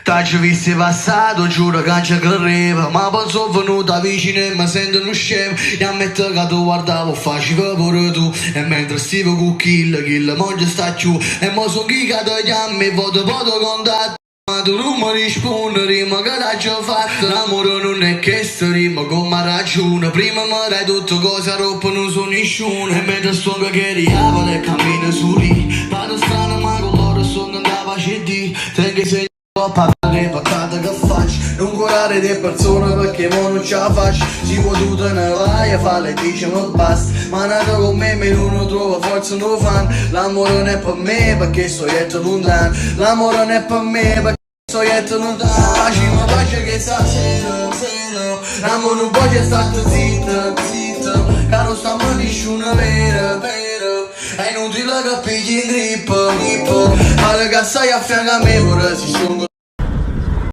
T'hai visto passato, giuro che non ci credeva. Ma poi sono venuta vicino e mi sento uno scemo. E ammetto che tu guardavo, facevo pure tu. E mentre stivo con kill, mangia sta giù. E mo son chi che ti chiama e voto contatto. Ma tu non mi rispondi, rima che l'hai già fatto. L'amore non è che sto rima come ha ragione. Prima mi dai tutto cosa roba non so nessuno. E mentre sto che riava e cammino su lì. Vado strano ma con loro sto che andava a CD. Tengo se parlare patate che faccio. Non curare di persone perché mo non ce la faccio. Si può tutto ne vai a fare e dice ma basta. Ma nato con me non trovo forza non fan. L'amore non è per me perché sto dietro lontano. L'amore non è per me perché sto dietro lontano. Facciamo pace che stasera l'amore non può stare zitto che non stiamo nessuno vero. È inutile che pigli in grip. Ma che stai a fianco a me ora si sono